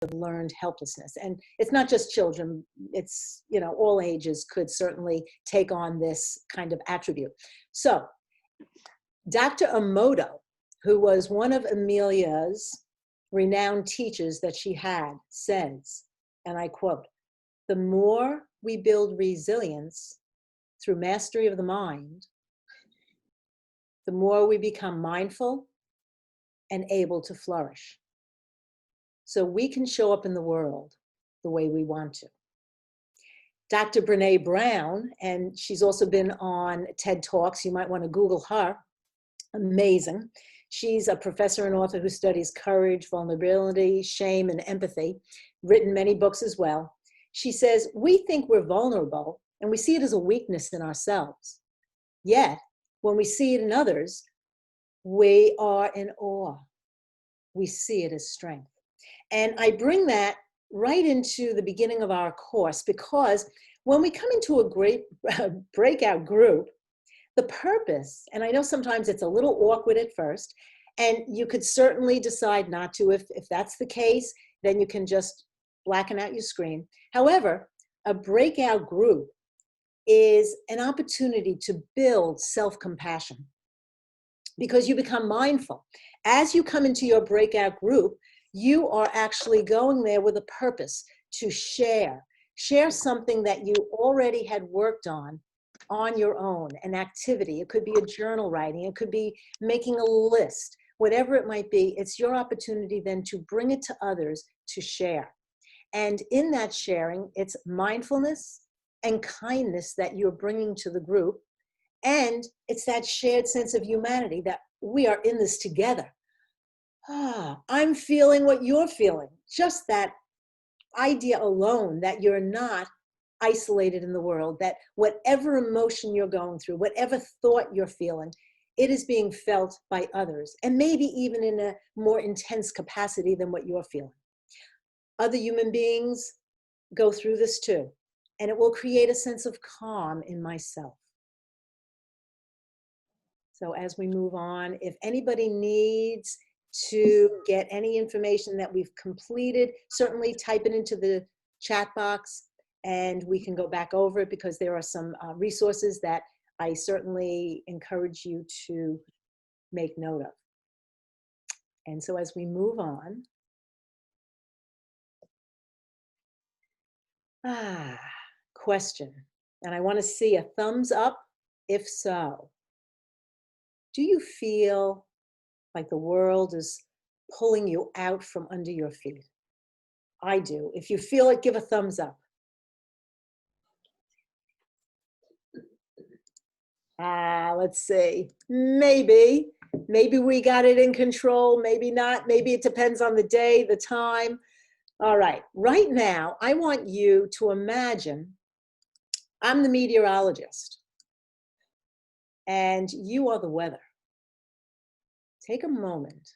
of learned helplessness. And it's not just children, it's, you know, all ages could certainly take on this kind of attribute. So Dr. Emoto, who was one of Amelia's renowned teachers that she had, says, and I quote, "The more we build resilience through mastery of the mind, the more we become mindful and able to flourish. So we can show up in the world the way we want to." Dr. Brene Brown, and she's also been on TED Talks, you might want to Google her, amazing. She's a professor and author who studies courage, vulnerability, shame, and empathy, written many books as well. She says, we think we're vulnerable and we see it as a weakness in ourselves. Yet, when we see it in others, we are in awe. We see it as strength. And I bring that right into the beginning of our course, because when we come into a great breakout group, the purpose, and I know sometimes it's a little awkward at first, and you could certainly decide not to. If that's the case, then you can just blacken out your screen. However, a breakout group is an opportunity to build self-compassion, because you become mindful. As you come into your breakout group, you are actually going there with a purpose to share something that you already had worked on your own, an activity. It could be a journal writing, it could be making a list, whatever it might be. It's your opportunity then to bring it to others to share. And in that sharing, it's mindfulness and kindness that you're bringing to the group. And it's that shared sense of humanity, that we are in this together. I'm feeling what you're feeling. Just that idea alone, that you're not isolated in the world, that whatever emotion you're going through, whatever thought you're feeling, it is being felt by others, and maybe even in a more intense capacity than what you're feeling. Other human beings go through this too, and it will create a sense of calm in myself. So as we move on, if anybody needs to get any information that we've completed, certainly type it into the chat box and we can go back over it, because there are some resources that I certainly encourage you to make note of. And so as we move on, question, and I want to see a thumbs up if so. Do you feel like the world is pulling you out from under your feet? I do. If you feel it, give a thumbs up. Let's see. Maybe we got it in control, maybe not. Maybe it depends on the day, the time. All right. Right now, I want you to imagine I'm the meteorologist and you are the weather. Take a moment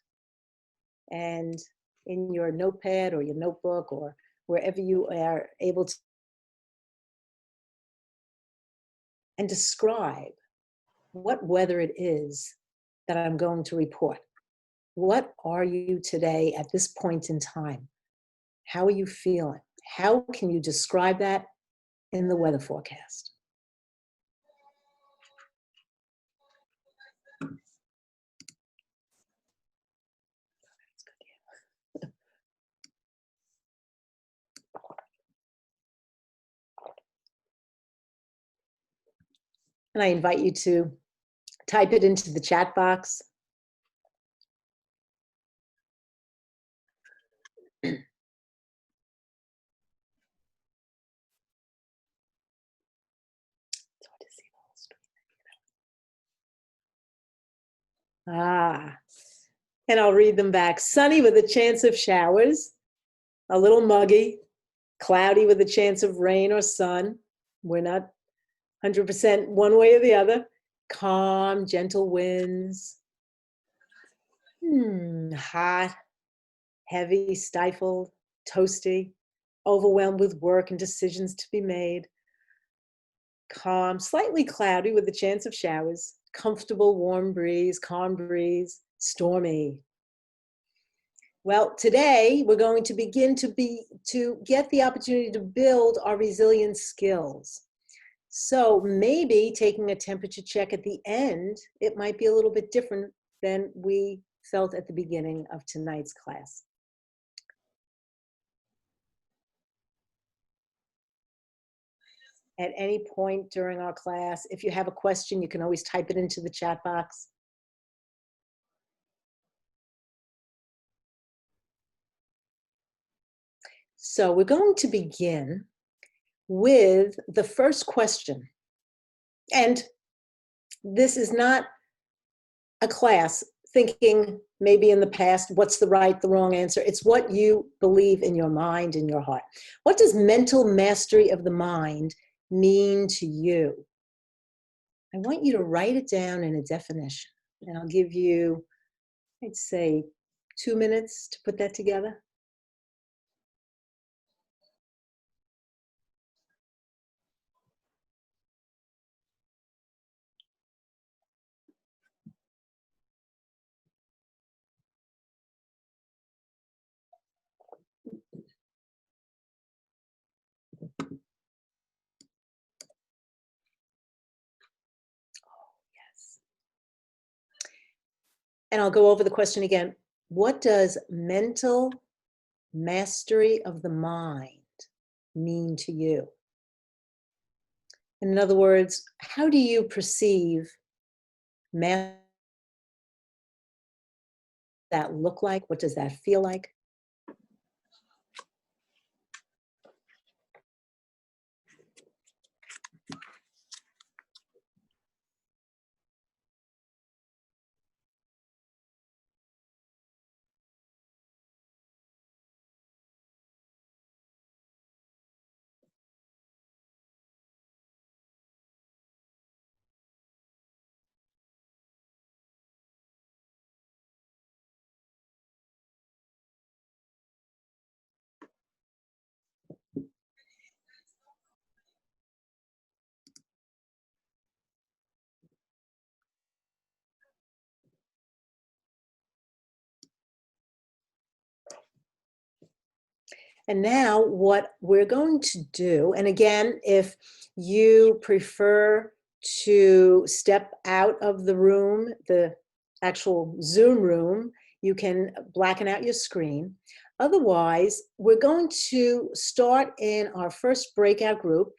and in your notepad or your notebook or wherever you are able to, and describe what weather it is that I'm going to report. What are you today at this point in time? How are you feeling? How can you describe that in the weather forecast? And I invite you to type it into the chat box. And I'll read them back. Sunny with a chance of showers, a little muggy, cloudy with a chance of rain or sun. We're not 100% one way or the other. Calm, gentle winds. Hot, heavy, stifled, toasty, overwhelmed with work and decisions to be made. Calm, slightly cloudy with a chance of showers. Comfortable, warm breeze, calm breeze. Stormy. Well, today we're going to begin to get the opportunity to build our resilience skills. So maybe taking a temperature check at the end, it might be a little bit different than we felt at the beginning of tonight's class. At any point during our class, if you have a question, you can always type it into the chat box. So we're going to begin with the first question. And this is not a class thinking maybe in the past, what's the right, the wrong answer. It's what you believe in your mind, in your heart. What does mental mastery of the mind mean to you? I want you to write it down in a definition. And I'll give you, I'd say, 2 minutes to put that together. And I'll go over the question again. What does mental mastery of the mind mean to you? In other words, how do you perceive mastery? That look like? What does that feel like? And now what we're going to do, and again, if you prefer to step out of the room, the actual Zoom room, you can blacken out your screen. Otherwise, we're going to start in our first breakout group.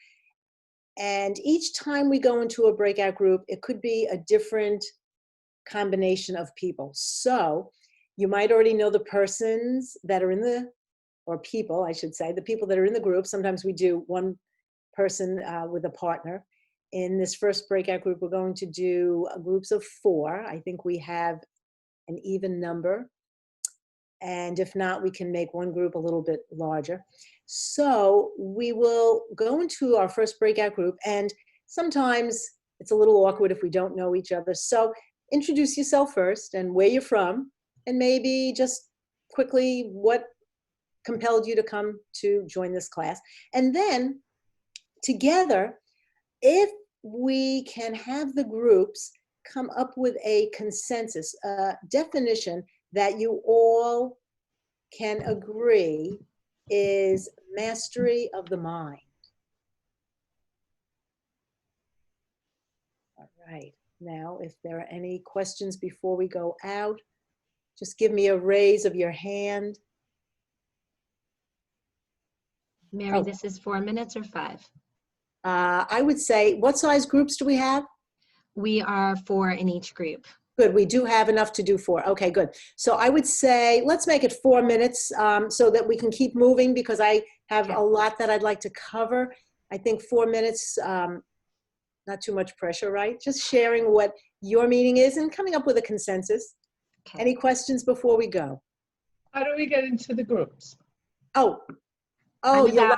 And each time we go into a breakout group, it could be a different combination of people. So you might already know the persons that are in the, or people, I should say, the people that are in the group. Sometimes we do one person with a partner. In this first breakout group, we're going to do groups of 4. I think we have an even number. And if not, we can make one group a little bit larger. So we will go into our first breakout group, and sometimes it's a little awkward if we don't know each other. So introduce yourself first and where you're from, and maybe just quickly what compelled you to come to join this class. And then together, if we can have the groups come up with a consensus, a definition that you all can agree is mastery of the mind. All right, now if there are any questions before we go out, just give me a raise of your hand. Mary, this is 4 minutes or 5? I would say, what size groups do we have? We are 4 in each group. Good, we do have enough to do 4. Okay, good. So I would say, let's make it 4 minutes so that we can keep moving, because I have a lot that I'd like to cover. I think 4 minutes, not too much pressure, right? Just sharing what your meaning is and coming up with a consensus. Okay. Any questions before we go? How do we get into the groups? Oh, yeah,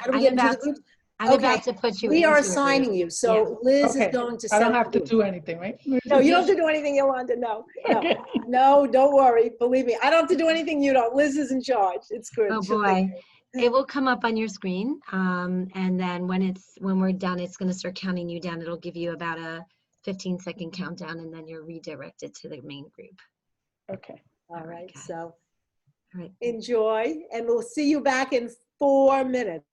how do we get into the groups? I'm about to put you We are assigning you. So Liz is going to send I don't have to do anything, right? No, you don't have to do anything, Yolanda. No, Okay. no, don't worry. Believe me, I don't have to do anything you don't. Liz is in charge. It's good. Oh boy. It will come up on your screen. And then when we're done, it's going to start counting you down. It'll give you about a 15-second countdown, and then you're redirected to the main group. Okay. All right. So All right. Enjoy, and we'll see you back in 4 minutes.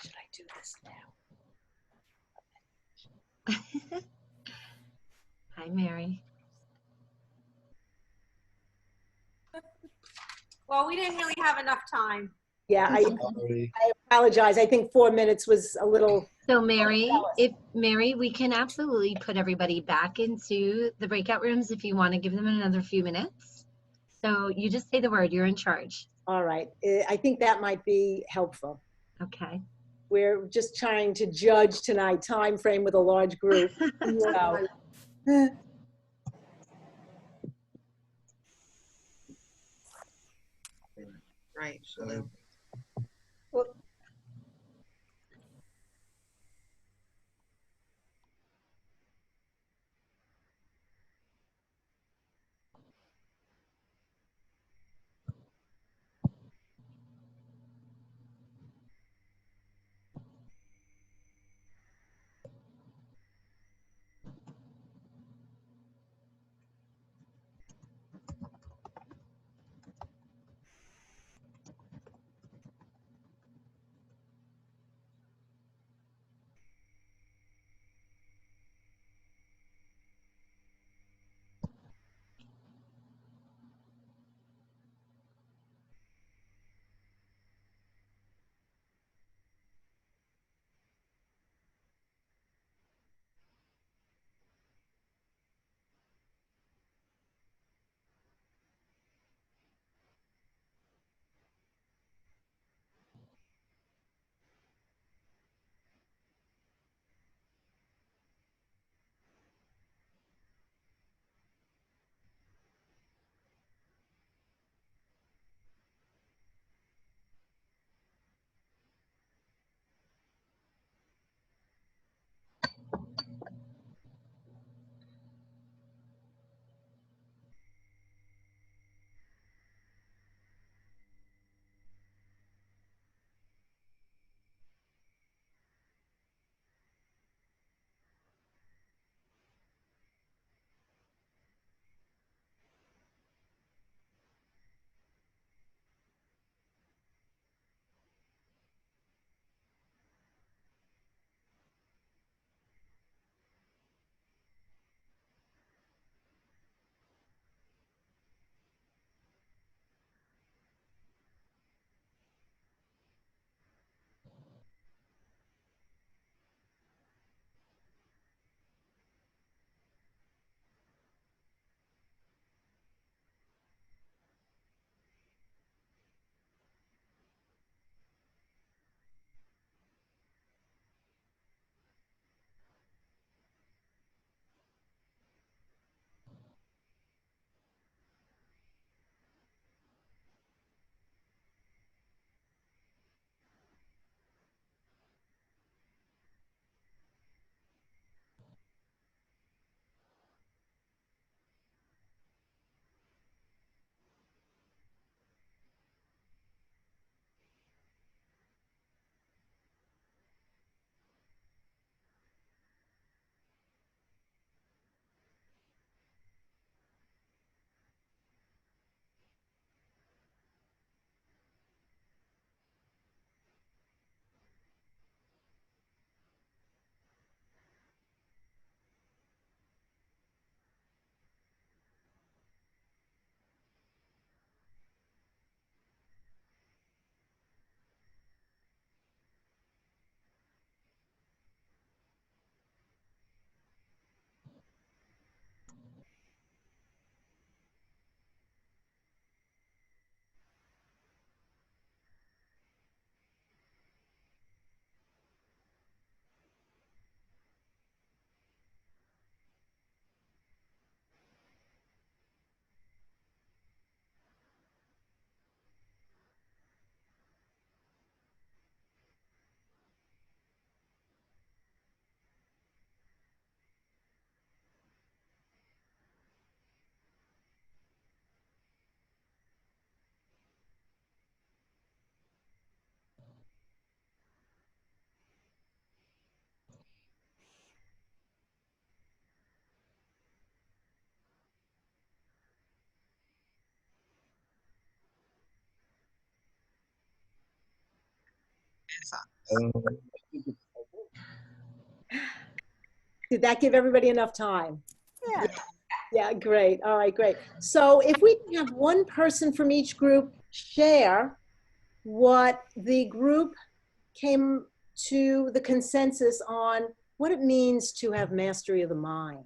Should I do this now? Hi, Mary. Well, we didn't really have enough time. Yeah, Sorry. I apologize. I think 4 minutes was a little, So Mary, we can absolutely put everybody back into the breakout rooms if you want to give them another few minutes. So you just say the word, you're in charge. all right. I think that might be helpful. Okay. We're just trying to judge tonight time frame with a large group. So, Right. So, Did that give everybody enough time? Yeah. Yeah, great. All right, great. So if we can have one person from each group share what the group came to the consensus on what it means to have mastery of the mind.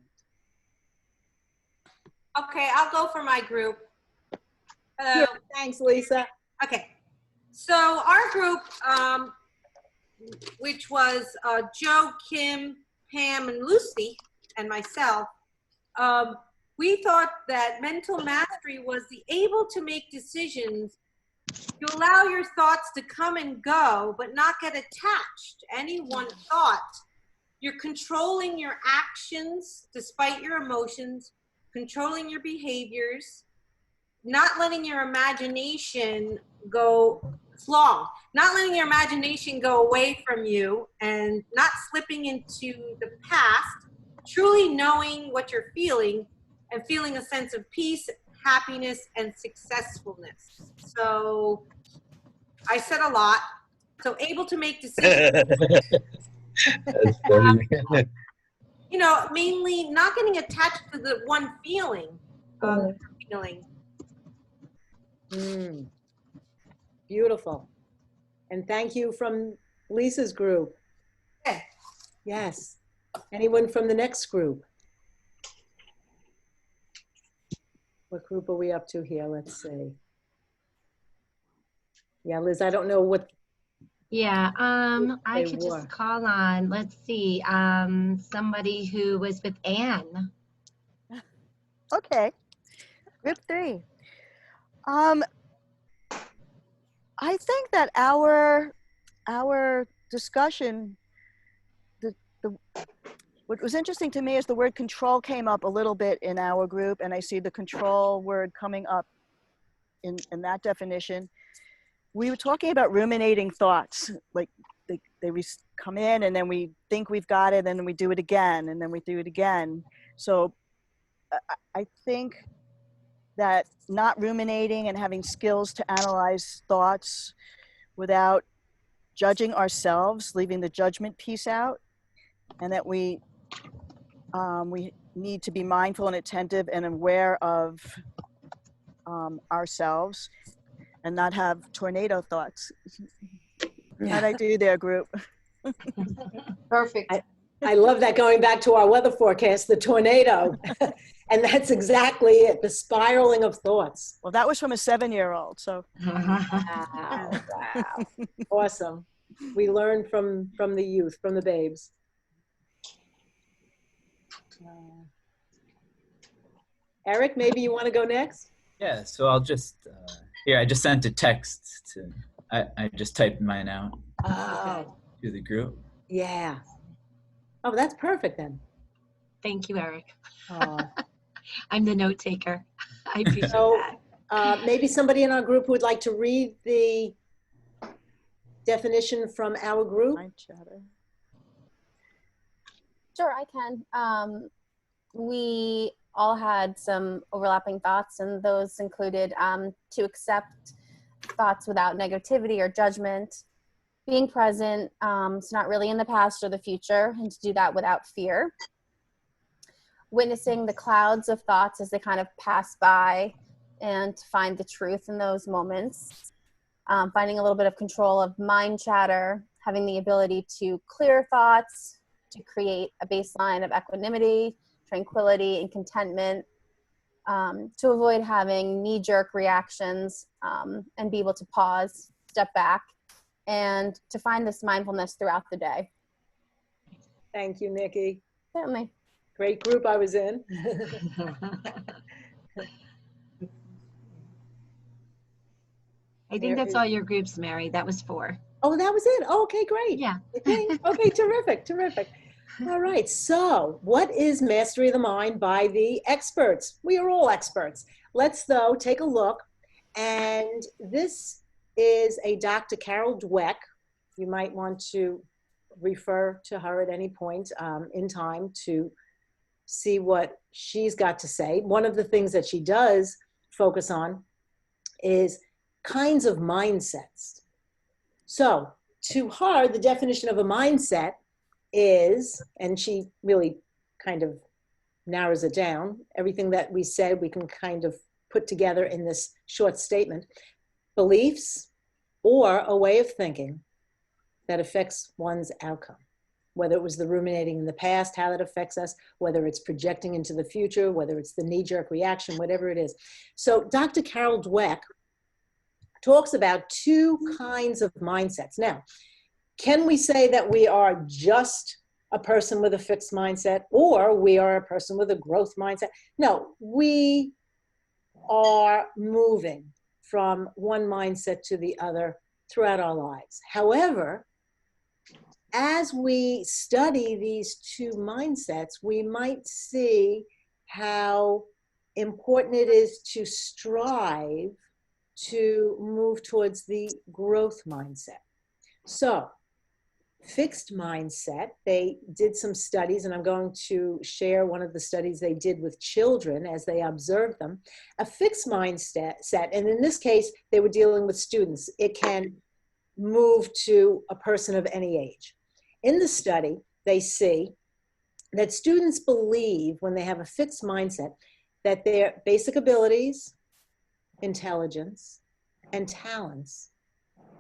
Okay, I'll go for my group. Hello. Yeah, thanks, Lisa. Okay. So our group, which was Joe, Kim, Pam, and Lucy, and myself, we thought that mental mastery was the able to make decisions to allow your thoughts to come and go, but not get attached to any one thought. You're controlling your actions despite your emotions, controlling your behaviors, not letting your imagination go long, not letting your imagination go away from you, and not slipping into the past, truly knowing what you're feeling and feeling a sense of peace, happiness, and successfulness. So I said a lot. So able to make decisions, That's funny. you know, mainly not getting attached to the one feeling. Feeling. Mm, beautiful. And thank you from Lisa's group. Okay. Yes. Anyone from the next group? What group are we up to here? Let's see. Yeah, Liz, I don't know what. Yeah, I They could were. just call on, let's see, somebody who was with Anne. Okay. Group 3. I think that our discussion, what was interesting to me is the word control came up a little bit in our group, and I see the control word coming up in that definition. We were talking about ruminating thoughts, like they come in and then we think we've got it, and then we do it again, and then we do it again. So I think that not ruminating and having skills to analyze thoughts without judging ourselves, leaving the judgment piece out, and that we need to be mindful and attentive and aware of ourselves and not have tornado thoughts. How'd I do there, group? Perfect. I love that, going back to our weather forecast, the tornado. And that's exactly it, the spiraling of thoughts. Well, that was from a 7-year-old, so. Wow, wow. Awesome. We learn from the youth, from the babes. Eric, maybe you want to go next? Yeah, so I'll just, here, I just sent a text to, I just typed mine out Oh, to the group. yeah. Oh, that's perfect then. Thank you, Eric. Oh. I'm the note taker. I appreciate So that. maybe somebody in our group would like to read the definition from our group. Mind chatter. Sure, I can. We all had some overlapping thoughts, and those included to accept thoughts without negativity or judgment, being present, so not really in the past or the future, and to do that without fear. Witnessing the clouds of thoughts as they kind of pass by, and to find the truth in those moments. Finding a little bit of control of mind chatter, having the ability to clear thoughts, to create a baseline of equanimity, tranquility, and contentment, to avoid having knee-jerk reactions, and be able to pause, step back, and to find this mindfulness throughout the day. Thank you, Nikki. Certainly. Great group I was in. I think that's all your groups, Mary. That was 4. Oh, that was it. Oh, okay, great. Yeah. Okay, terrific, terrific. All right, so what is Mastery of the Mind by the experts? We are all experts. Let's, though, take a look. And this is a Dr. Carol Dweck. You might want to refer to her at any point in time to see what she's got to say. One of the things that she does focus on is kinds of mindsets. So to her, the definition of a mindset is, and she really kind of narrows it down, everything that we said we can kind of put together in this short statement: beliefs or a way of thinking that affects one's outcome. Whether it was the ruminating in the past, how that affects us, whether it's projecting into the future, whether it's the knee-jerk reaction, whatever it is. So Dr. Carol Dweck talks about two kinds of mindsets. Now, can we say that we are just a person with a fixed mindset, or we are a person with a growth mindset? No, we are moving from one mindset to the other throughout our lives. However, as we study these two mindsets, we might see how important it is to strive to move towards the growth mindset. So, fixed mindset, they did some studies, and I'm going to share one of the studies they did with children as they observed them. A fixed mindset, and in this case, they were dealing with students. It can move to a person of any age. In the study, they see that students believe, when they have a fixed mindset, that their basic abilities, intelligence, and talents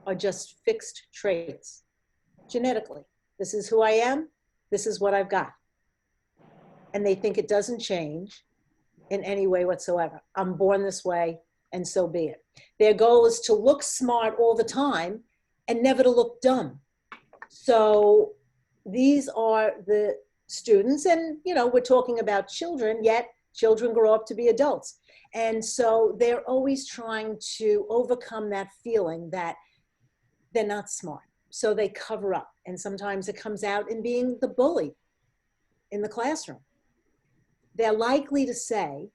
are just fixed traits. Genetically, this is who I am, this is what I've got. And they think it doesn't change in any way whatsoever. I'm born this way, and so be it. Their goal is to look smart all the time and never to look dumb. So these are the students, and we're talking about children, yet children grow up to be adults. And so they're always trying to overcome that feeling that they're not smart. So they cover up, and sometimes it comes out in being the bully in the classroom. They're likely to say,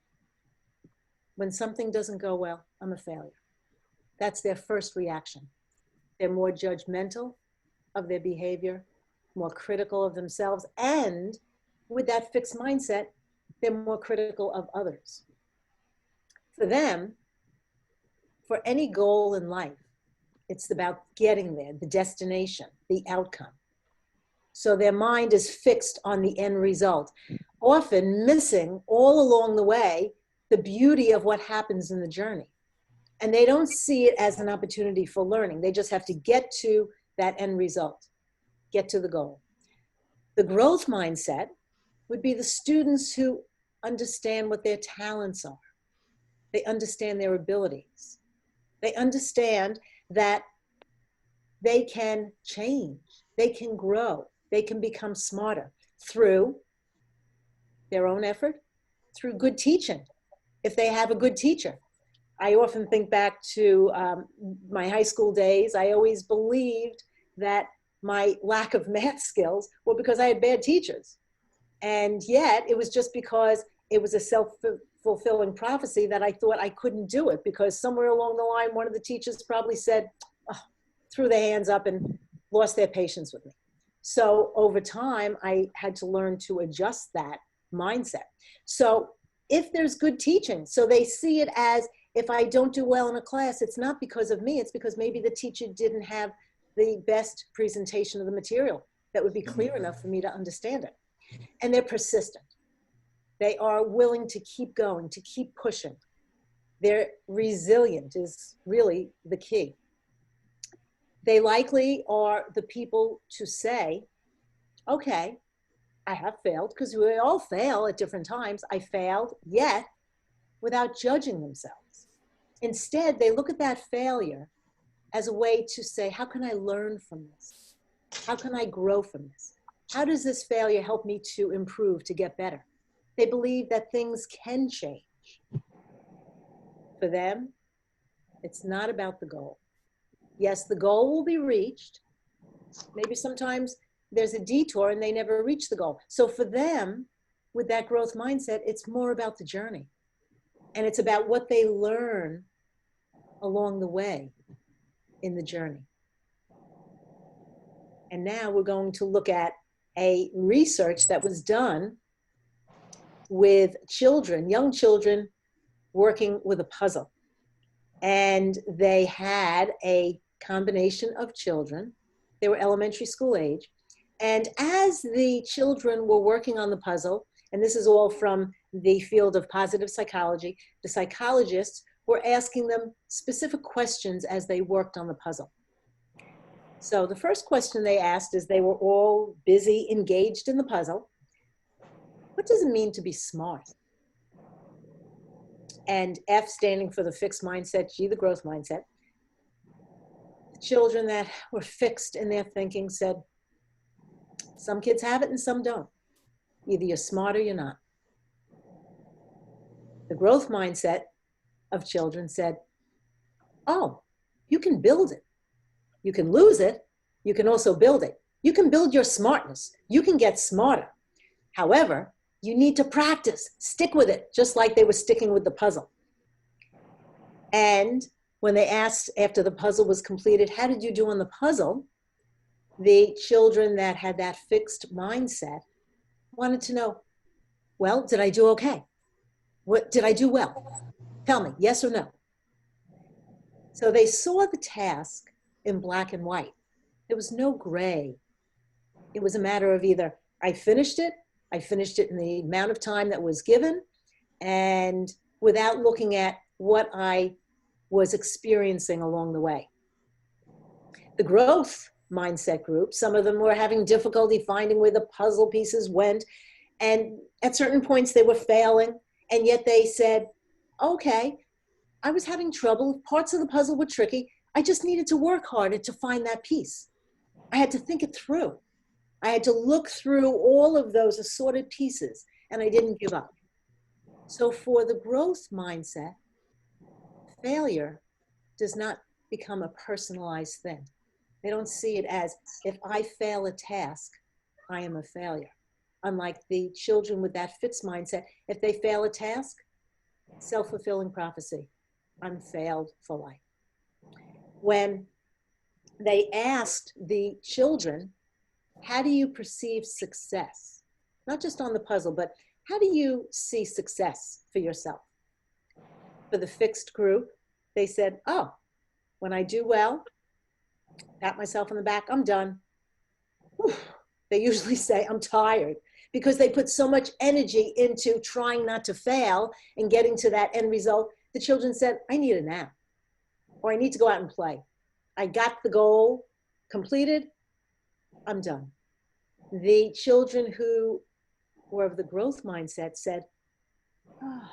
when something doesn't go well, I'm a failure. That's their first reaction. They're more judgmental of their behavior, more critical of themselves, and with that fixed mindset, they're more critical of others. For them, for any goal in life, it's about getting there, the destination, the outcome. So their mind is fixed on the end result, often missing all along the way the beauty of what happens in the journey. And they don't see it as an opportunity for learning. They just have to get to that end result, get to the goal. The growth mindset would be the students who understand what their talents are. They understand their abilities. They understand that they can change, they can grow, they can become smarter through their own effort, through good teaching, if they have a good teacher. I often think back to my high school days. I always believed that my lack of math skills were because I had bad teachers. And yet it was just because it was a self-fulfilling prophecy that I thought I couldn't do it, because somewhere along the line, one of the teachers probably said, oh, threw their hands up and lost their patience with me. So over time, I had to learn to adjust that mindset. So if there's good teaching, so they see it as, if I don't do well in a class, it's not because of me, it's because maybe the teacher didn't have the best presentation of the material that would be clear enough for me to understand it. And they're persistent. They are willing to keep going, to keep pushing. They're resilient is really the key. They likely are the people to say, okay, I have failed, because we all fail at different times. I failed, yet without judging themselves. Instead, they look at that failure as a way to say, how can I learn from this? How can I grow from this? How does this failure help me to improve, to get better? They believe that things can change. For them, it's not about the goal. Yes, the goal will be reached. Maybe sometimes there's a detour and they never reach the goal. So for them, with that growth mindset, it's more about the journey. And it's about what they learn along the way in the journey. And now we're going to look at a research that was done with children, young children, working with a puzzle. And they had a combination of children They were elementary school age. And as the children were working on the puzzle, and this is all from the field of positive psychology, the psychologists were asking them specific questions as they worked on the puzzle. So the first question they asked, as they were all busy, engaged in the puzzle, what does it mean to be smart? And F standing for the fixed mindset, G the growth mindset. The children that were fixed in their thinking said, some kids have it and some don't. Either you're smart or you're not. The growth mindset of children said, oh, you can build it. You can lose it. You can also build it. You can build your smartness. You can get smarter. However, you need to practice, stick with it, just like they were sticking with the puzzle. And when they asked after the puzzle was completed, how did you do on the puzzle? The children that had that fixed mindset wanted to know, well, did I do okay? What did I do well? Tell me, yes or no? So they saw the task in black and white. There was no gray. It was a matter of either I finished it in the amount of time that was given, and without looking at what I was experiencing along the way. The growth mindset group, some of them were having difficulty finding where the puzzle pieces went, and at certain points they were failing, and yet they said, okay, I was having trouble, parts of the puzzle were tricky, I just needed to work harder to find that piece. I had to think it through. I had to look through all of those assorted pieces, and I didn't give up. So for the growth mindset, failure does not become a personalized thing. They don't see it as, if I fail a task, I am a failure. Unlike the children with that fixed mindset, if they fail a task, self-fulfilling prophecy, I'm failed for life. When they asked the children, how do you perceive success? Not just on the puzzle, but how do you see success for yourself? For the fixed group, they said, oh, when I do well, pat myself on the back, I'm done. Whew. They usually say, I'm tired, because they put so much energy into trying not to fail and getting to that end result. The children said, I need a nap, or I need to go out and play. I got the goal completed, I'm done. The children who were of the growth mindset said, oh,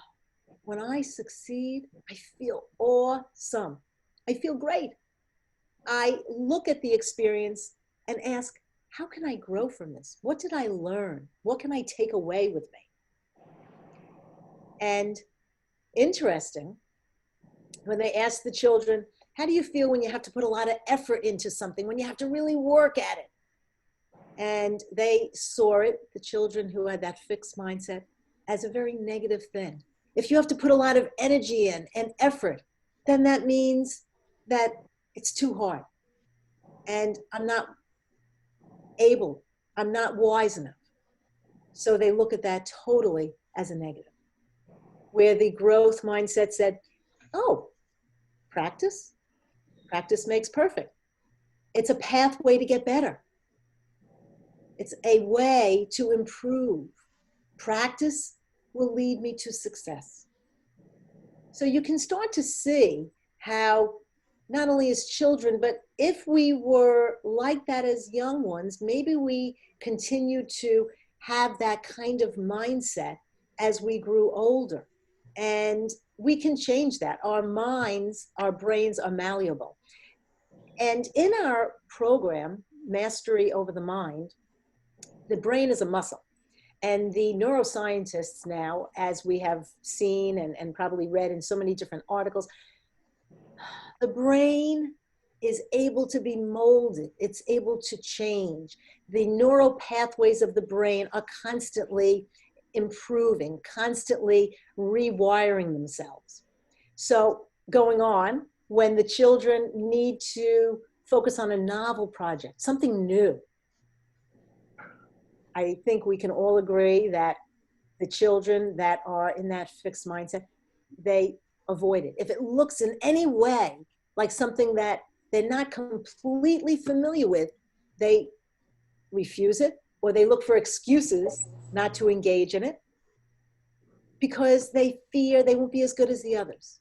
when I succeed, I feel awesome. I feel great. I look at the experience and ask, how can I grow from this? What did I learn? What can I take away with me? And interesting, when they asked the children, how do you feel when you have to put a lot of effort into something, when you have to really work at it? And they saw it, the children who had that fixed mindset, as a very negative thing. If you have to put a lot of energy in and effort, then that means that it's too hard. And I'm not able, I'm not wise enough. So they look at that totally as a negative. Where the growth mindset said, oh, practice makes perfect. It's a pathway to get better. It's a way to improve. Practice will lead me to success. So you can start to see how not only as children, but if we were like that as young ones, maybe we continue to have that kind of mindset as we grew older. And we can change that. Our minds, our brains are malleable. And in our program, Mastery Over the Mind, the brain is a muscle. And the neuroscientists now, as we have seen and probably read in so many different articles, the brain is able to be molded. It's able to change. The neural pathways of the brain are constantly improving, constantly rewiring themselves. So going on, when the children need to focus on a novel project, something new, I think we can all agree that the children that are in that fixed mindset, they avoid it. If it looks in any way like something that they're not completely familiar with, they refuse it, or they look for excuses not to engage in it because they fear they won't be as good as the others.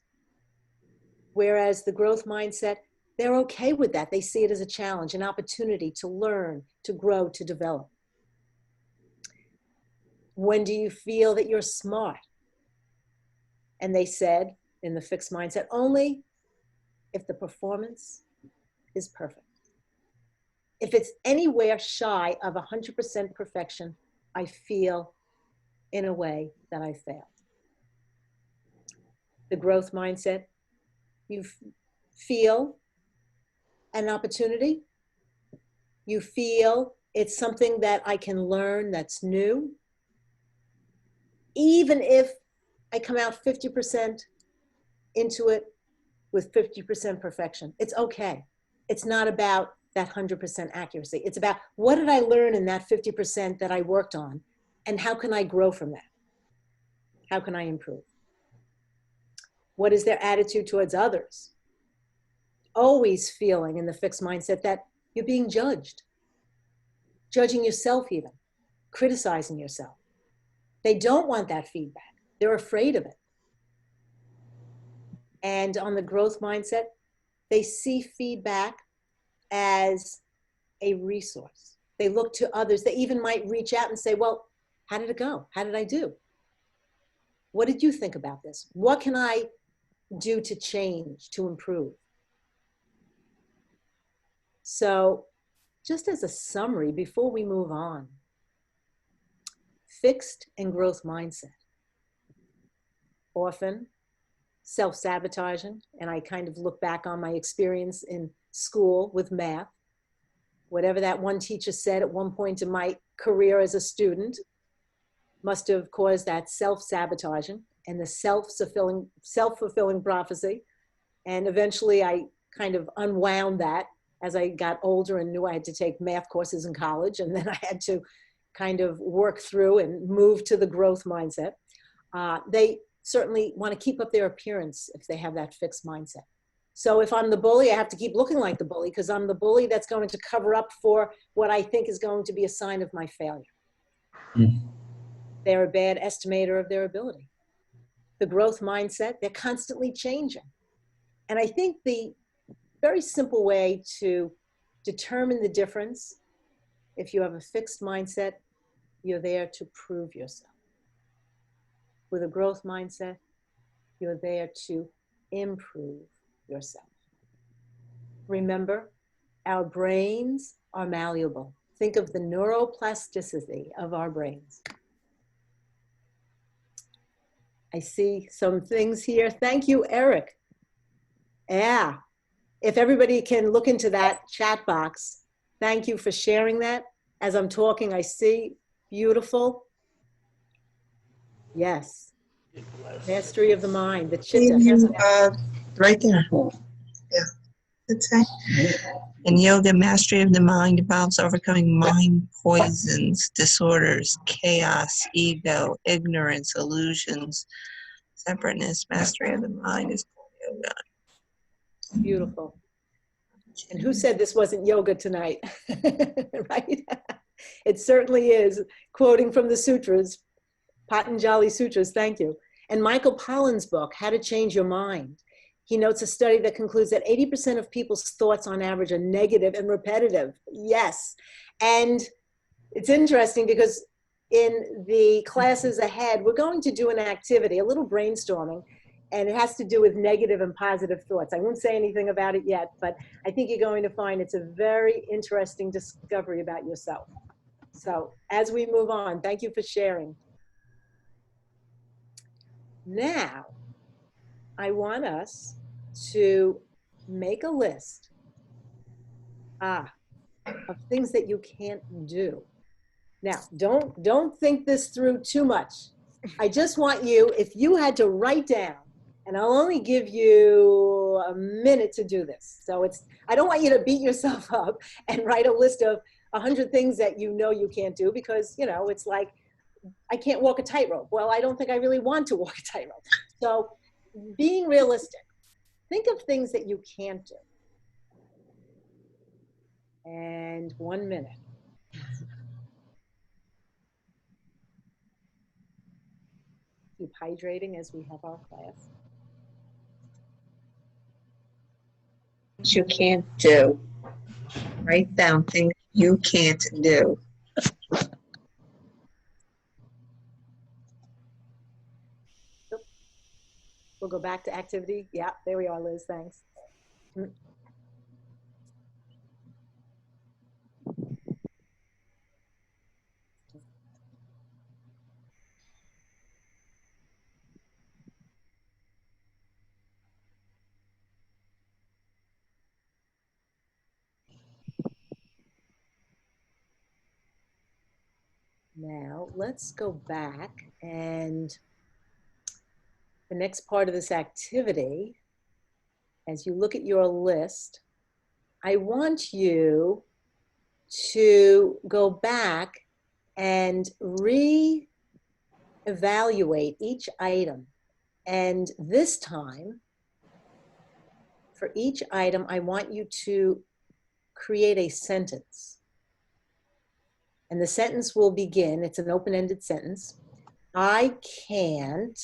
Whereas the growth mindset, they're okay with that. They see it as a challenge, an opportunity to learn, to grow, to develop. When do you feel that you're smart? And they said in the fixed mindset, only if the performance is perfect. If it's anywhere shy of 100% perfection, I feel in a way that I failed. The growth mindset, you feel an opportunity. You feel it's something that I can learn that's new. Even if I come out 50% into it with 50% perfection, it's okay. It's not about that 100% accuracy. It's about what did I learn in that 50% that I worked on, and how can I grow from that? How can I improve? What is their attitude towards others? Always feeling in the fixed mindset that you're being judged, judging yourself even, criticizing yourself. They don't want that feedback. They're afraid of it. And on the growth mindset, they see feedback as a resource. They look to others. They even might reach out and say, well, how did it go? How did I do? What did you think about this? What can I do to change, to improve? So just as a summary, before we move on, fixed and growth mindset, often self-sabotaging, and I kind of look back on my experience in school with math. Whatever that one teacher said at one point in my career as a student must have caused that self-sabotaging and the self-fulfilling prophecy. And eventually I kind of unwound that as I got older and knew I had to take math courses in college. And then I had to kind of work through and move to the growth mindset. They certainly want to keep up their appearance if they have that fixed mindset. So if I'm the bully, I have to keep looking like the bully because I'm the bully that's going to cover up for what I think is going to be a sign of my failure. They're a bad estimator of their ability. The growth mindset, they're constantly changing. And I think the very simple way to determine the difference, if you have a fixed mindset, you're there to prove yourself. With a growth mindset, you're there to improve yourself. Remember, our brains are malleable. Think of the neuroplasticity of our brains. I see some things here. Thank you, Eric. Yeah, if everybody can look into that chat box, thank you for sharing that. As I'm talking, I see, beautiful. Yes, mastery of the mind, the chitta. Right there. Yeah, that's it. In yoga, mastery of the mind involves overcoming mind poisons, disorders, chaos, ego, ignorance, illusions, separateness. Mastery of the mind is called yoga. Beautiful. And who said this wasn't yoga tonight? Right? It certainly is. Quoting from the sutras, Patanjali Sutras, thank you. And Michael Pollan's book, How to Change Your Mind. He notes a study that concludes that 80% of people's thoughts on average are negative and repetitive. Yes. And it's interesting because in the classes ahead, we're going to do an activity, a little brainstorming, and it has to do with negative and positive thoughts. I won't say anything about it yet, but I think you're going to find it's a very interesting discovery about yourself. So as we move on, thank you for sharing. Now, I want us to make a list of things that you can't do. Now, don't think this through too much. I just want you, if you had to write down, and I'll only give you a minute to do this. So I don't want you to beat yourself up and write a list of 100 things that you know you can't do because, you know, it's like, I can't walk a tightrope. Well, I don't think I really want to walk a tightrope. So being realistic, think of things that you can't do. And 1 minute. Keep hydrating as we have our class. You can't do. Write down things you can't do. We'll go back to activity. Yeah, there we are, Liz. Thanks. Now, let's go back, and the next part of this activity, as you look at your list, I want you to go back and re-evaluate each item. And this time, for each item, I want you to create a sentence. And the sentence will begin, it's an open-ended sentence. I can't,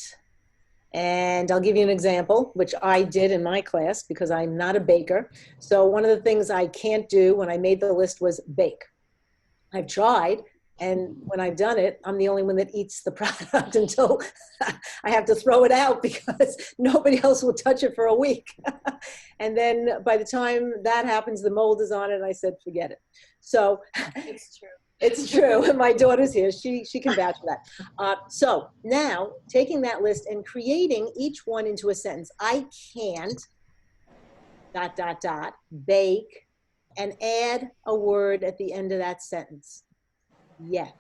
and I'll give you an example, which I did in my class because I'm not a baker. So one of the things I can't do when I made the list was bake. I've tried, and when I've done it, I'm the only one that eats the product until I have to throw it out because nobody else will touch it for a week. And then by the time that happens, the mold is on it, and I said, forget it. So It's true. it's true, and my daughter's here. She can vouch for that. So now, taking that list and creating each one into a sentence. I can't, ... bake, and add a word at the end of that sentence. Yes.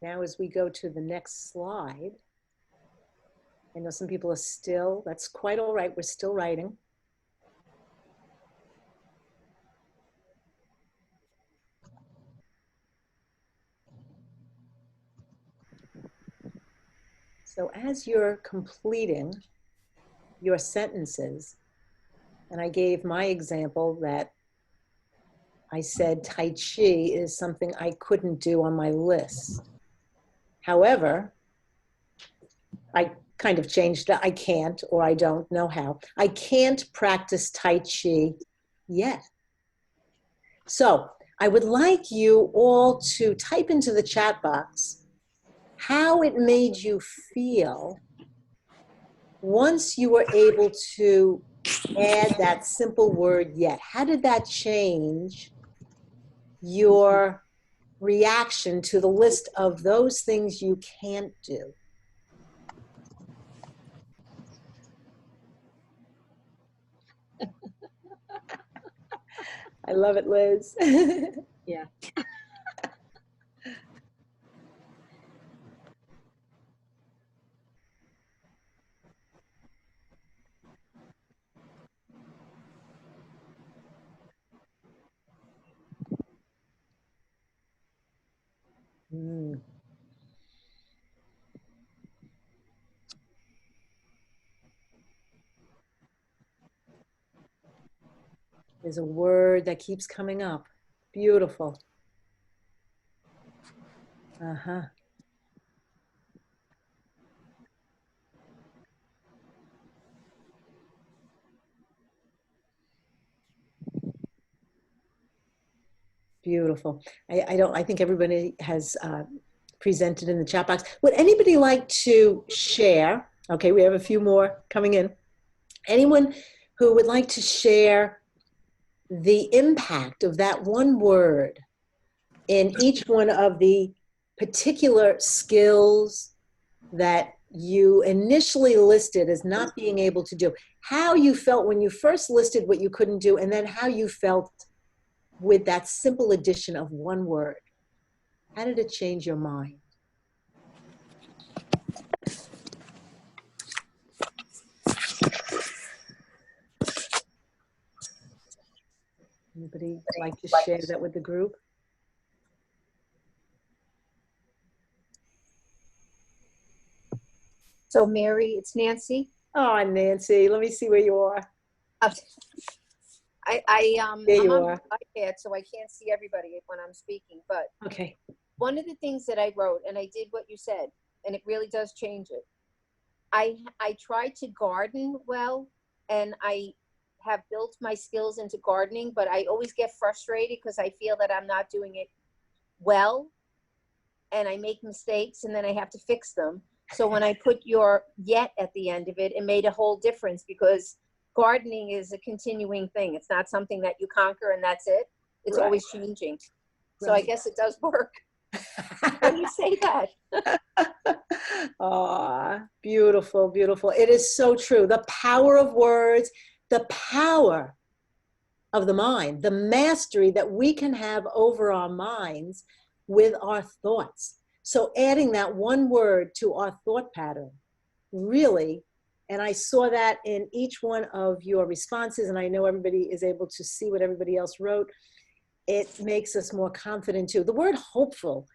Now, as we go to the next slide, I know some people are still, that's quite all right, we're still writing. So as you're completing your sentences, and I gave my example that I said Tai Chi is something I couldn't do on my list. However, I kind of changed that. I can't, or I don't know how. I can't practice Tai Chi yet. So I would like you all to type into the chat box how it made you feel once you were able to add that simple word yet. How did that change your reaction to the list of those things you can't do? I love it, Liz. Yeah. Mm. There's a word that keeps coming up. Beautiful. Uh-huh. Beautiful. I think everybody has presented in the chat box. Would anybody like to share? Okay, we have a few more coming in. Anyone who would like to share the impact of that one word in each one of the particular skills that you initially listed as not being able to do, how you felt when you first listed what you couldn't do, and then how you felt with that simple addition of one word. How did it change your mind? Anybody like to share that with the group? So Mary, it's Nancy. Oh, Nancy, let me see where you are. There There I'm you on are. my iPad, so I can't see everybody when I'm speaking. But Okay. one of the things that I wrote, and I did what you said, and it really does change it. I try to garden well, and I have built my skills into gardening, but I always get frustrated because I feel that I'm not doing it well, and I make mistakes, and then I have to fix them. So when I put your yet at the end of it, it made a whole difference, because gardening is a continuing thing. It's not something that you conquer and that's it. It's Right. always changing. So I Right. guess it does work when you say that. Oh, beautiful, beautiful. It is so true. The power of words, the power of the mind, the mastery that we can have over our minds with our thoughts. So adding that one word to our thought pattern, really, and I saw that in each one of your responses, and I know everybody is able to see what everybody else wrote. It makes us more confident too. The word hopeful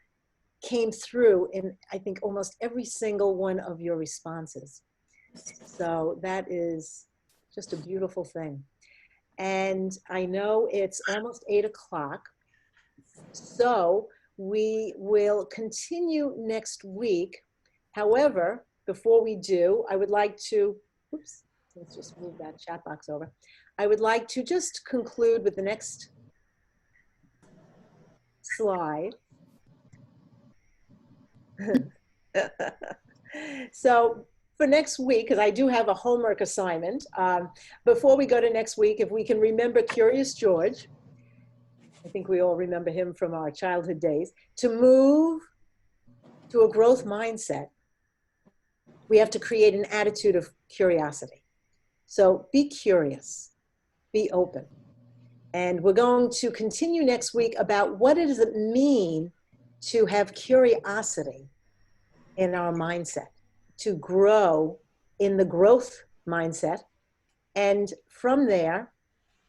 came through in, I think, almost every single one of your responses. So that is just a beautiful thing. And I know it's almost 8 o'clock. So we will continue next week. However, before we do, I would like to, oops, let's just move that chat box over. I would like to just conclude with the next slide. So for next week, because I do have a homework assignment, before we go to next week, if we can remember Curious George, I think we all remember him from our childhood days, to move to a growth mindset, we have to create an attitude of curiosity. So be curious, be open. And we're going to continue next week about what does it mean to have curiosity in our mindset, to grow in the growth mindset. And from there,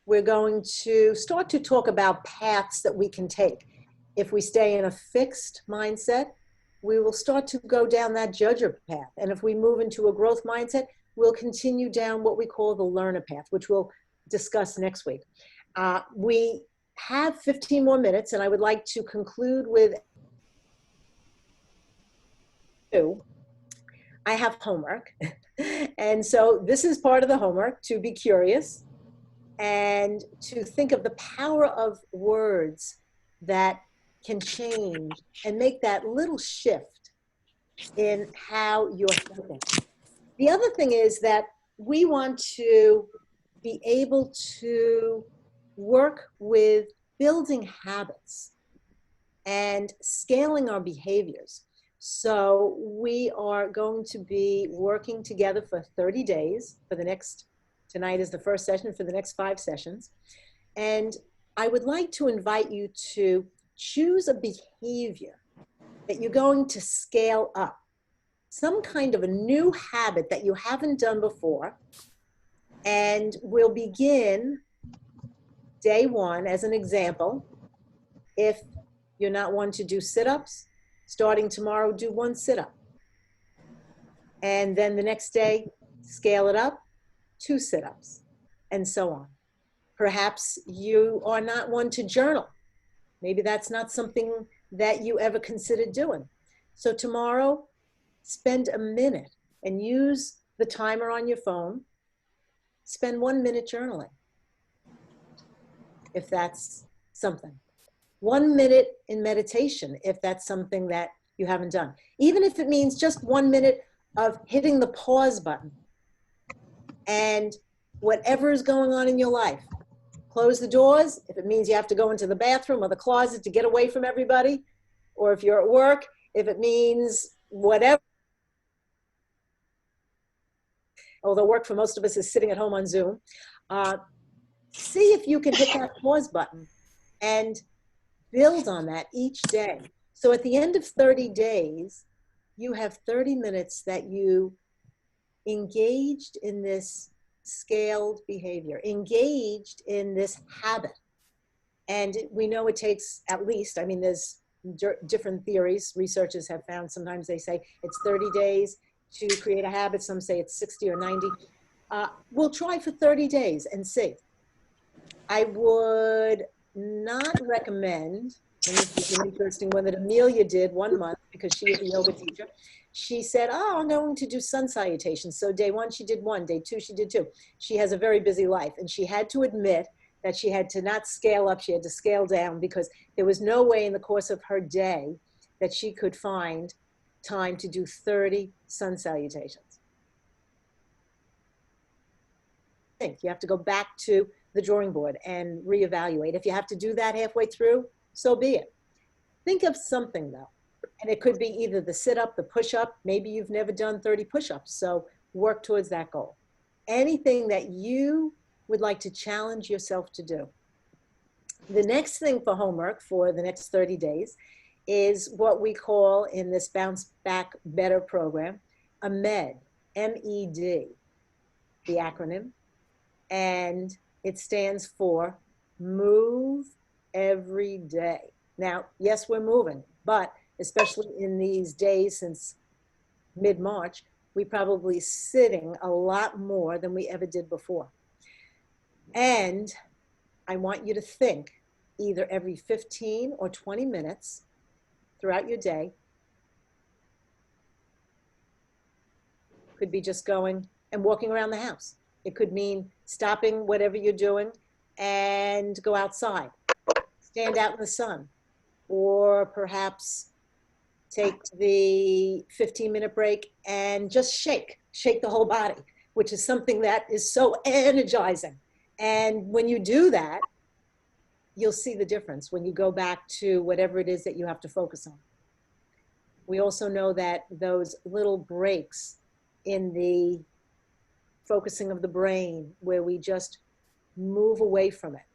we're going to start to talk about paths that we can take. If we stay in a fixed mindset, we will start to go down that judger path. And if we move into a growth mindset, we'll continue down what we call the learner path, which we'll discuss next week. We have 15 more minutes, and I would like to conclude with I have homework. And so this is part of the homework, to be curious and to think of the power of words that can change and make that little shift in how you're thinking. The other thing is that we want to be able to work with building habits and scaling our behaviors. So we are going to be working together for 30 days for the next, tonight is the first session for the next 5 sessions. And I would like to invite you to choose a behavior that you're going to scale up, some kind of a new habit that you haven't done before. And we'll begin day 1 as an example. If you're not one to do sit-ups, starting tomorrow, do 1 sit-up. And then the next day, scale it up, 2 sit-ups, and so on. Perhaps you are not one to journal. Maybe that's not something that you ever considered doing. So tomorrow, spend a minute and use the timer on your phone. Spend 1 minute journaling, if that's something. 1 minute in meditation, if that's something that you haven't done. Even if it means just 1 minute of hitting the pause button and whatever is going on in your life, close the doors. If it means you have to go into the bathroom or the closet to get away from everybody, or if you're at work, if it means whatever, although work for most of us is sitting at home on Zoom. See if you can hit that pause button and build on that each day. So at the end of 30 days, you have 30 minutes that you engaged in this scaled behavior, engaged in this habit. And we know it takes at least, I mean, there's different theories. Researchers have found sometimes they say it's 30 days to create a habit. Some say it's 60 or 90. We'll try for 30 days and see. I would not recommend, and this is an interesting one that Amelia did 1 month because she is a yoga teacher. She said, oh, I'm going to do sun salutations. So day 1, she did 1. Day 2, she did 2. She has a very busy life. And she had to admit that she had to not scale up, she had to scale down because there was no way in the course of her day that she could find time to do 30 sun salutations. I think you have to go back to the drawing board and reevaluate. If you have to do that halfway through, so be it. Think of something though. And it could be either the sit-up, the push-up. Maybe you've never done 30 push-ups, so work towards that goal. Anything that you would like to challenge yourself to do. The next thing for homework for the next 30 days is what we call in this Bounce Back Better program, a MED, M-E-D, the acronym. And it stands for Move Every Day. Now, yes, we're moving, but especially in these days since mid-March, we probably sitting a lot more than we ever did before. And I want you to think either every 15 or 20 minutes throughout your day. Could be just going and walking around the house. It could mean stopping whatever you're doing and go outside, stand out in the sun, or perhaps take the 15-minute break and just shake the whole body, which is something that is so energizing. And when you do that, you'll see the difference when you go back to whatever it is that you have to focus on. We also know that those little breaks in the focusing of the brain where we just move away from it,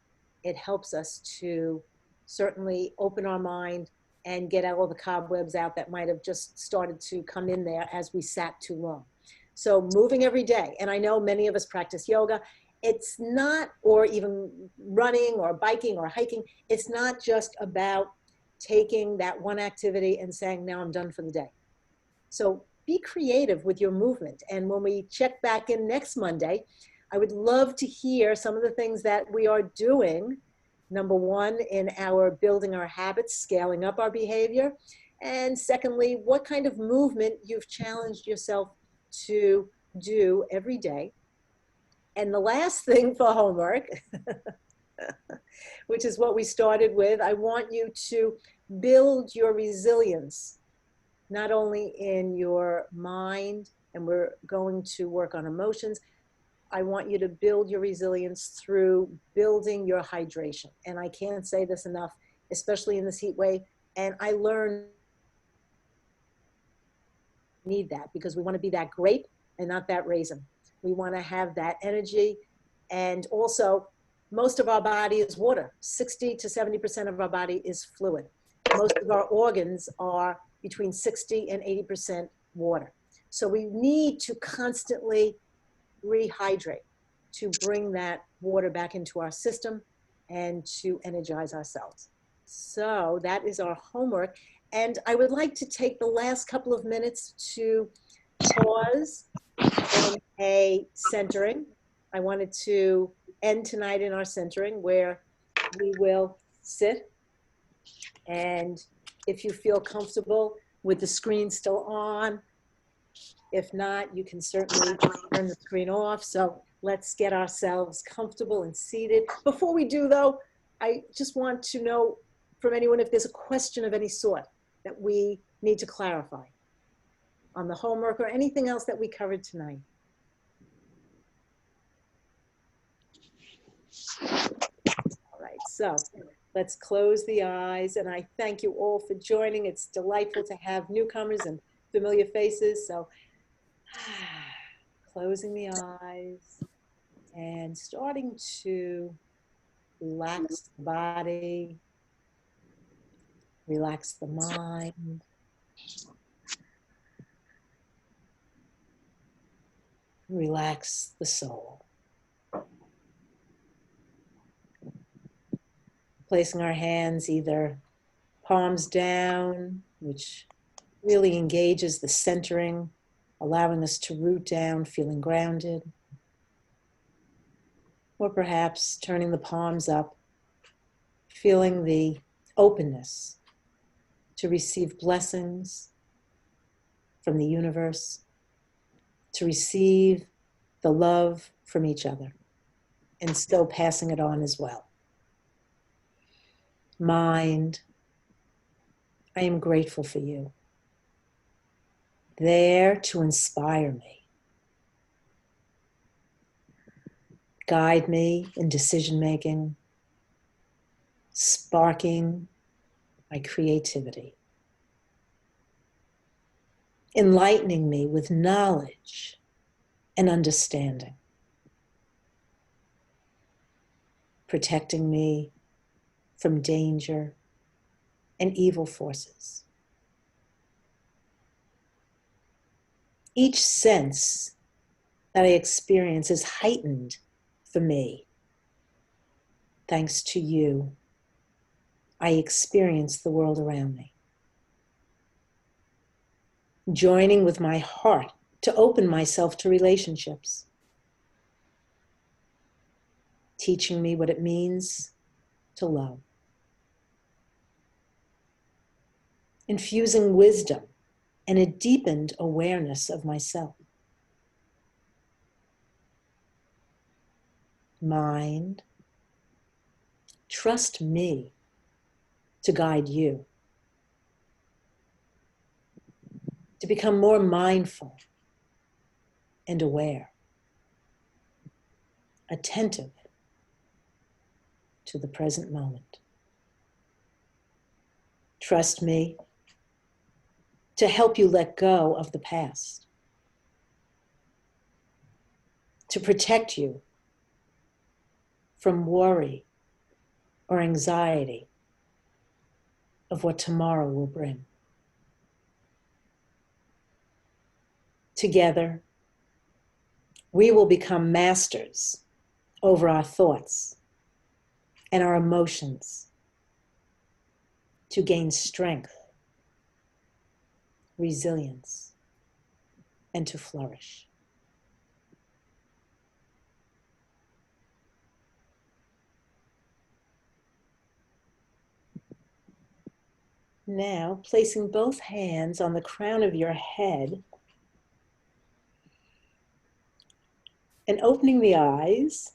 it helps us to certainly open our mind and get all the cobwebs out that might have just started to come in there as we sat too long. So moving every day, and I know many of us practice yoga, it's not, or even running or biking or hiking, it's not just about taking that one activity and saying, now I'm done for the day. So be creative with your movement. And when we check back in next Monday, I would love to hear some of the things that we are doing. Number one, in our building our habits, scaling up our behavior. And secondly, what kind of movement you've challenged yourself to do every day. And the last thing for homework, which is what we started with, I want you to build your resilience, not only in your mind, and we're going to work on emotions. I want you to build your resilience through building your hydration. And I can't say this enough, especially in this heat wave. And I learned need that because we want to be that grape and not that raisin. We want to have that energy. And also, most of our body is water. 60 to 70% of our body is fluid. Most of our organs are between 60 and 80% water. So we need to constantly rehydrate to bring that water back into our system and to energize ourselves. So that is our homework. And I would like to take the last couple of minutes to pause in a centering. I wanted to end tonight in our centering where we will sit. And if you feel comfortable with the screen still on, if not, you can certainly turn the screen off. So let's get ourselves comfortable and seated. Before we do though, I just want to know from anyone if there's a question of any sort that we need to clarify on the homework or anything else that we covered tonight. All right, so let's close the eyes, and I thank you all for joining. It's delightful to have newcomers and familiar faces. So closing the eyes and starting to relax the body, relax the mind. Relax the soul. Placing our hands either palms down, which really engages the centering, allowing us to root down, feeling grounded. Or perhaps turning the palms up, feeling the openness to receive blessings from the universe, to receive the love from each other, and still passing it on as well. Mind, I am grateful for you. There to inspire me. Guide me in decision making, sparking my creativity. Enlightening me with knowledge and understanding. Protecting me from danger and evil forces. Each sense that I experience is heightened for me. Thanks to you, I experience the world around me. Joining with my heart to open myself to relationships. Teaching me what it means to love. Infusing wisdom and a deepened awareness of myself. Mind, trust me to guide you. To become more mindful and aware. Attentive to the present moment. Trust me to help you let go of the past. To protect you from worry or anxiety of what tomorrow will bring. Together, we will become masters over our thoughts and our emotions to gain strength, resilience, and to flourish. Now, placing both hands on the crown of your head and opening the eyes.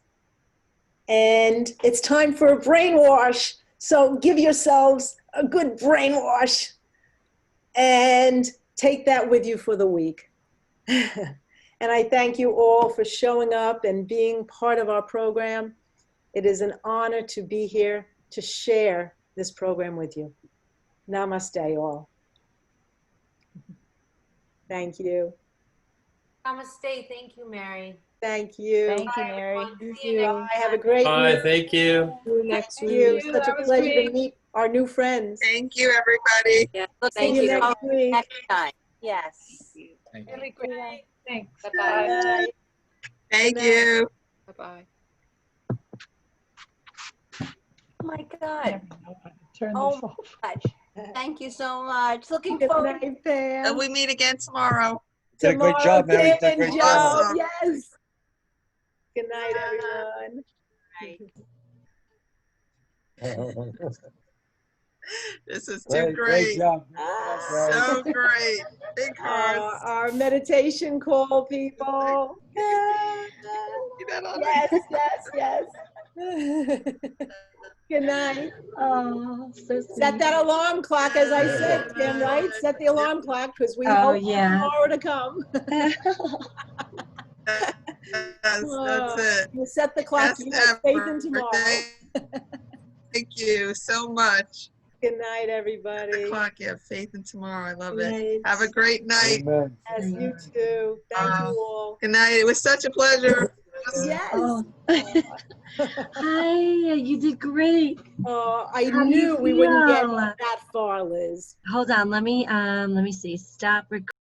And it's time for a brainwash. So give yourselves a good brainwash and take that with you for the week. And I thank you all for showing up and being part of our program. It is an honor to be here to share this program with you. Namaste, all. Thank you. Namaste. Thank you, Mary. Thank you. Thank you, Mary. See you next Bye. Have a great Bye, week. thank you. Next you. Such a That was pleasure to great. meet our new friends. Thank you, everybody. Yeah. See you next week. Next time. Yes. Thank you. Really great. Thanks. Bye-bye. Bye. Thank Good night. you. Bye-bye. Oh my I God. never know how to turn Oh this off. my God. Thank you so much. Looking Good forward. night, Pam. And we meet again tomorrow. Did a great job, Mary. Tomorrow, Did a Tim great and job. Joe. Yes. Good night, everyone. This is too Great great. job. So great. Big hearts. Our meditation call, people. You got all that? Yes. Good night. Oh, so Set that alarm clock, as I said, Tim, right? Set the alarm clock because we Oh, hope yeah. tomorrow to come. Yes, that's it. You set the clock. Best You have faith in ever. tomorrow. Thank you so much. Good night, everybody. o'clock. Yeah, faith in tomorrow. I love Good it. night. Have a great night. Amen. Yes, you too. Thank you all. Good night. It was such a pleasure. Yes. Oh. Hi, you did great. I How do you knew we wouldn't get feel? that far, Liz. Hold on, let me see. Stop recording.